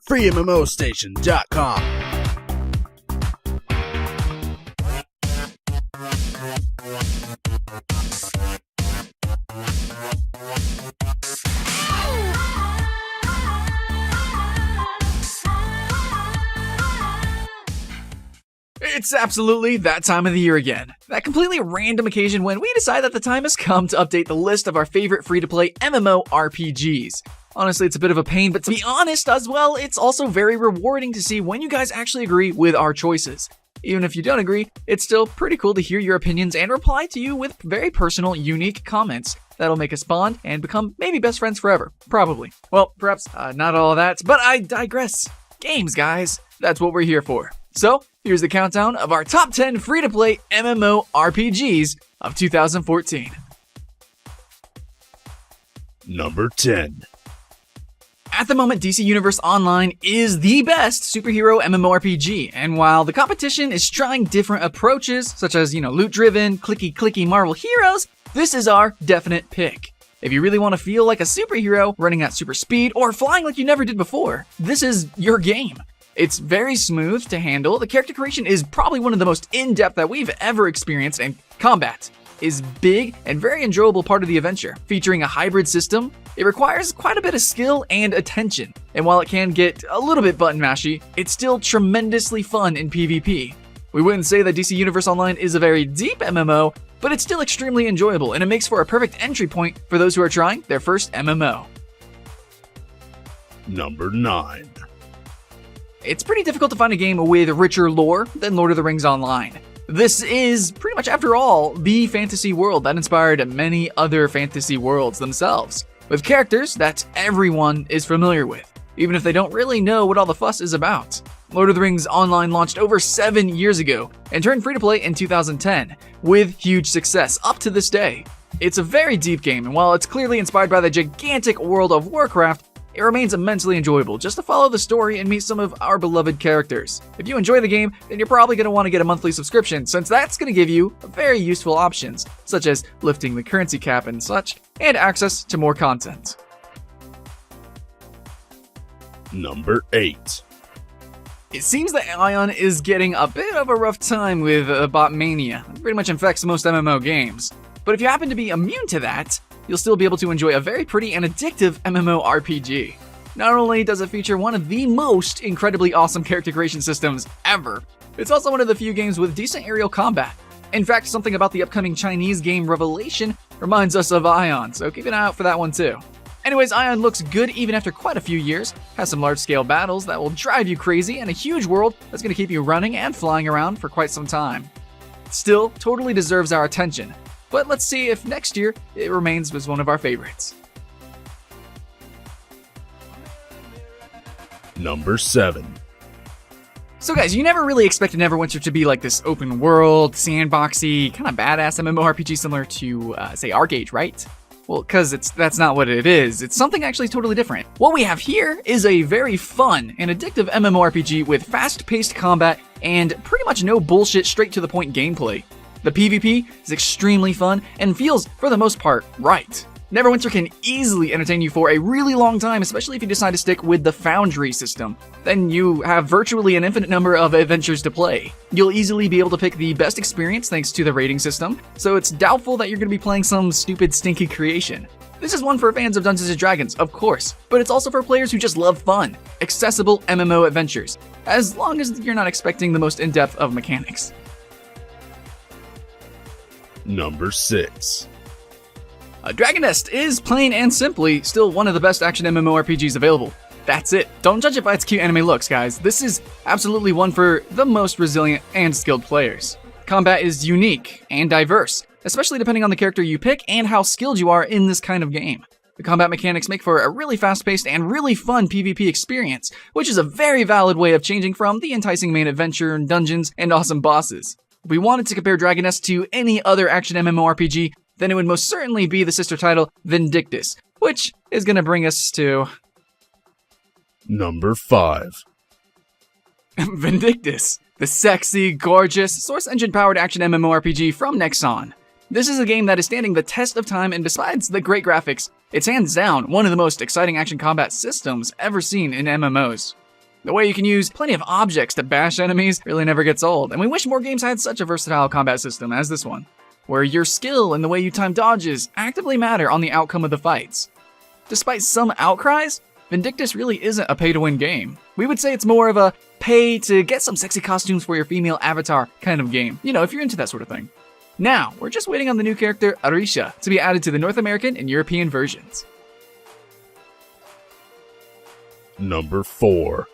FreeMMOStation.com. It's absolutely that time of the year again. That completely random occasion when we decide that the time has come to update the list of our favorite free-to-play MMORPGs. Honestly, it's a bit of a pain, but to be honest as well, it's also very rewarding to see when you guys actually agree with our choices. Even if you don't agree, it's still pretty cool to hear your opinions and reply to you with very personal, unique comments that'll make us bond and become maybe best friends forever. Probably. Well, perhaps not all of that, but I digress. Games, guys. That's what we're here for. So, here's the countdown of our top 10 free-to-play MMORPGs of 2014. Number 10. At the moment, DC Universe Online is the best superhero MMORPG, and while the competition is trying different approaches, such as, loot-driven, clicky-clicky Marvel heroes, this is our definite pick. If you really want to feel like a superhero, running at super speed, or flying like you never did before, this is your game. It's very smooth to handle, the character creation is probably one of the most in-depth that we've ever experienced, and combat is big and very enjoyable part of the adventure. Featuring a hybrid system, it requires quite a bit of skill and attention, and while it can get a little bit button mashy, it's still tremendously fun in PvP. We wouldn't say that DC Universe Online is a very deep MMO, but it's still extremely enjoyable, and it makes for a perfect entry point for those who are trying their first MMO. Number 9. It's pretty difficult to find a game with richer lore than Lord of the Rings Online. This is, pretty much after all, the fantasy world that inspired many other fantasy worlds themselves, with characters that everyone is familiar with, even if they don't really know what all the fuss is about. Lord of the Rings Online launched over 7 years ago and turned free-to-play in 2010, with huge success up to this day. It's a very deep game, and while it's clearly inspired by the gigantic world of Warcraft, it remains immensely enjoyable just to follow the story and meet some of our beloved characters. If you enjoy the game, then you're probably going to want to get a monthly subscription, since that's going to give you very useful options, such as lifting the currency cap and such, and access to more content. Number 8. It seems that Ion is getting a bit of a rough time with bot mania. It pretty much infects most MMO games. But if you happen to be immune to that, you'll still be able to enjoy a very pretty and addictive MMORPG. Not only does it feature one of the most incredibly awesome character creation systems ever, it's also one of the few games with decent aerial combat. In fact, something about the upcoming Chinese game Revelation reminds us of Ion, so keep an eye out for that one too. Anyways, Ion looks good even after quite a few years, has some large-scale battles that will drive you crazy, and a huge world that's going to keep you running and flying around for quite some time. Still, totally deserves our attention. But let's see if next year it remains as one of our favorites. Number 7. So guys, you never really expected Neverwinter to be like this open world, sandboxy, kind of badass MMORPG similar to, say, ArcAge, right? Well, because that's not what it is. It's something actually totally different. What we have here is a very fun and addictive MMORPG with fast-paced combat and pretty much no bullshit, straight-to-the-point gameplay. The PvP is extremely fun and feels, for the most part, right. Neverwinter can easily entertain you for a really long time, especially if you decide to stick with the Foundry system. Then you have virtually an infinite number of adventures to play. You'll easily be able to pick the best experience thanks to the rating system, so it's doubtful that you're going to be playing some stupid, stinky creation. This is one for fans of Dungeons & Dragons, of course, but it's also for players who just love fun, accessible MMO adventures, as long as you're not expecting the most in-depth of mechanics. Number 6. Dragon Nest is plain and simply still one of the best action MMORPGs available. That's it. Don't judge it by its cute anime looks, guys. This is absolutely one for the most resilient and skilled players. Combat is unique and diverse, especially depending on the character you pick and how skilled you are in this kind of game. The combat mechanics make for a really fast-paced and really fun PvP experience, which is a very valid way of changing from the enticing main adventure, dungeons, and awesome bosses. If we wanted to compare Dragon Nest to any other action MMORPG, then it would most certainly be the sister title Vindictus, which is going to bring us to... Number 5. Vindictus, the sexy, gorgeous, Source Engine-powered action MMORPG from Nexon. This is a game that is standing the test of time, and besides the great graphics, it's hands down one of the most exciting action combat systems ever seen in MMOs. The way you can use plenty of objects to bash enemies really never gets old, and we wish more games had such a versatile combat system as this one, where your skill and the way you time dodges actively matter on the outcome of the fights. Despite some outcries, Vindictus really isn't a pay-to-win game. We would say it's more of a pay to get some sexy costumes for your female avatar kind of game, you know, if you're into that sort of thing. Now, we're just waiting on the new character, Arisha, to be added to the North American and European versions. Number 4.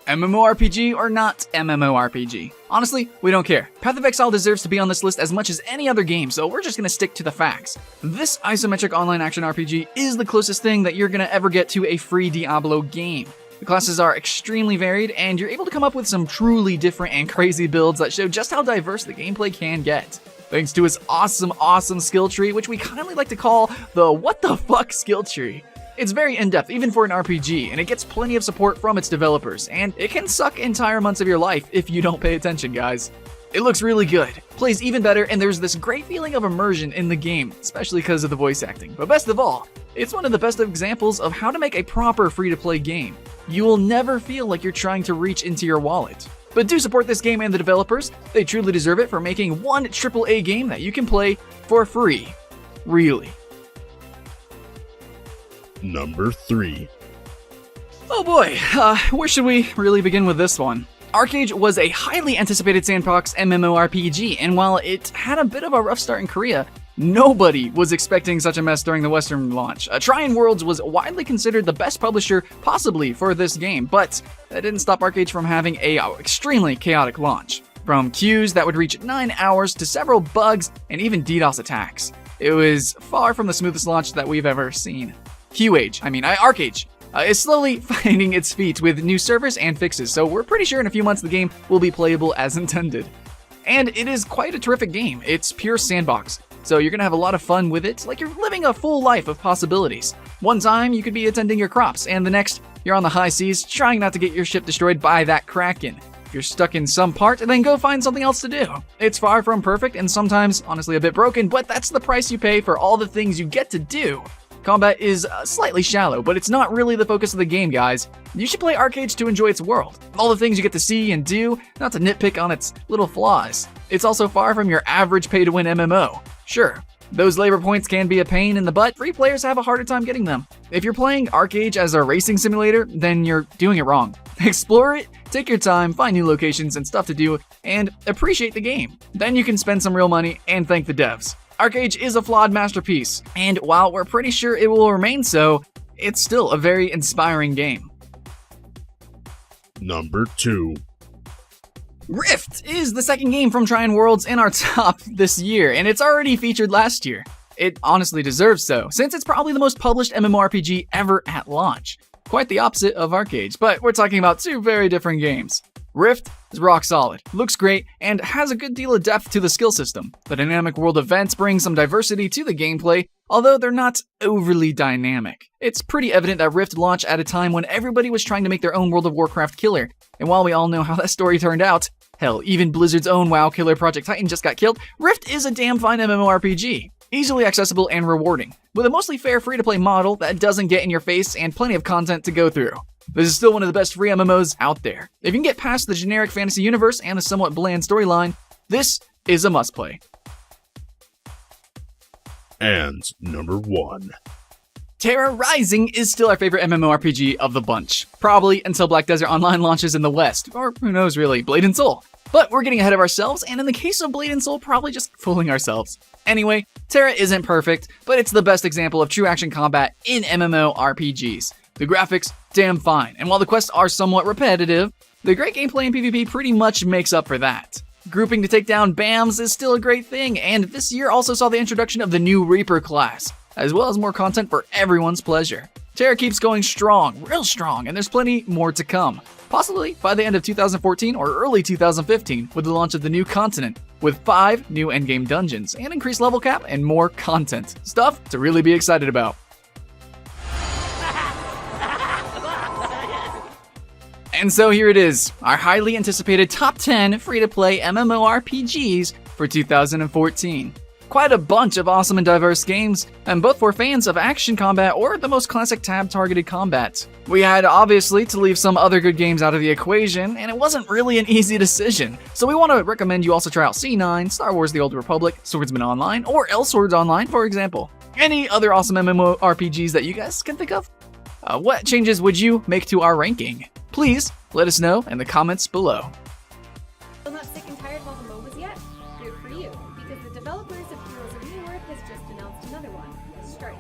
MMORPG or not MMORPG? Honestly, we don't care. Path of Exile deserves to be on this list as much as any other game, so we're just gonna stick to the facts. This isometric online action RPG is the closest thing that you're gonna ever get to a free Diablo game. The classes are extremely varied, and you're able to come up with some truly different and crazy builds that show just how diverse the gameplay can get. Thanks to its awesome skill tree, which we kindly like to call the what the fuck skill tree. It's very in-depth, even for an RPG, and it gets plenty of support from its developers, and it can suck entire months of your life if you don't pay attention, guys. It looks really good, plays even better, and there's this great feeling of immersion in the game, especially because of the voice acting. But best of all, it's one of the best examples of how to make a proper free-to-play game. You will never feel like you're trying to reach into your wallet. But do support this game and the developers. They truly deserve it for making one AAA game that you can play for free. Really. Number 3. Oh boy, where should we really begin with this one? ArcheAge was a highly anticipated sandbox MMORPG, and while it had a bit of a rough start in Korea, nobody was expecting such a mess during the Western launch. Trine Worlds was widely considered the best publisher possibly for this game, but that didn't stop ArcheAge from having a extremely chaotic launch. From queues that would reach 9 hours to several bugs and even DDoS attacks. It was far from the smoothest launch that we've ever seen. ArcheAge is slowly finding its feet with new servers and fixes, so we're pretty sure in a few months the game will be playable as intended. And it is quite a terrific game. It's pure sandbox, so you're gonna have a lot of fun with it, like you're living a full life of possibilities. One time you could be attending your crops, and the next you're on the high seas trying not to get your ship destroyed by that kraken. If you're stuck in some part, then go find something else to do. It's far from perfect and sometimes honestly a bit broken, but that's the price you pay for all the things you get to do. Combat is slightly shallow, but it's not really the focus of the game, guys. You should play ArcheAge to enjoy its world. All the things you get to see and do, not to nitpick on its little flaws. It's also far from your average pay-to-win MMO. Sure, those labor points can be a pain in the butt. Free players have a harder time getting them. If you're playing ArcheAge as a racing simulator, then you're doing it wrong. Explore it, take your time, find new locations and stuff to do, and appreciate the game. Then you can spend some real money and thank the devs. ArcheAge is a flawed masterpiece, and while we're pretty sure it will remain so, it's still a very inspiring game. Number 2. Rift is the second game from Trine Worlds in our top this year, and it's already featured last year. It honestly deserves so, since it's probably the most published MMORPG ever at launch. Quite the opposite of ArcheAge, but we're talking about two very different games. Rift is rock solid, looks great, and has a good deal of depth to the skill system. The dynamic world events bring some diversity to the gameplay, although they're not overly dynamic. It's pretty evident that Rift launched at a time when everybody was trying to make their own World of Warcraft killer, and while we all know how that story turned out, hell, even Blizzard's own WoW killer Project Titan just got killed, Rift is a damn fine MMORPG. Easily accessible and rewarding, with a mostly fair free-to-play model that doesn't get in your face and plenty of content to go through. This is still one of the best free MMOs out there. If you can get past the generic fantasy universe and the somewhat bland storyline, this is a must-play. And number 1. Terra Rising is still our favorite MMORPG of the bunch. Probably until Black Desert Online launches in the West, or who knows really, Blade and Soul. But we're getting ahead of ourselves, and in the case of Blade and Soul, probably just fooling ourselves. Anyway, Terra isn't perfect, but it's the best example of true action combat in MMORPGs. The graphics, damn fine, and while the quests are somewhat repetitive, the great gameplay in PvP pretty much makes up for that. Grouping to take down BAMs is still a great thing, and this year also saw the introduction of the new Reaper class, as well as more content for everyone's pleasure. Terra keeps going strong, real strong, and there's plenty more to come. Possibly by the end of 2014 or early 2015 with the launch of the new continent, with 5 new endgame dungeons, and increased level cap and more content. Stuff to really be excited about. And so here it is, our highly anticipated top 10 free-to-play MMORPGs for 2014. Quite a bunch of awesome and diverse games, and both for fans of action combat or the most classic tab-targeted combat. We had, obviously, to leave some other good games out of the equation, and it wasn't really an easy decision. So we want to recommend you also try out C9, Star Wars The Old Republic, Swordsman Online, or Elswords Online, for example. Any other awesome MMORPGs that you guys can think of? What changes would you make to our ranking? Please let us know in the comments below. Still not sick and tired of all the MOBAs yet? Good for you, because the developers of Heroes of New Earth has just announced another one, Strike.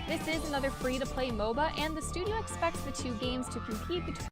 This is another free-to-play MOBA, and the studio expects the two games to compete between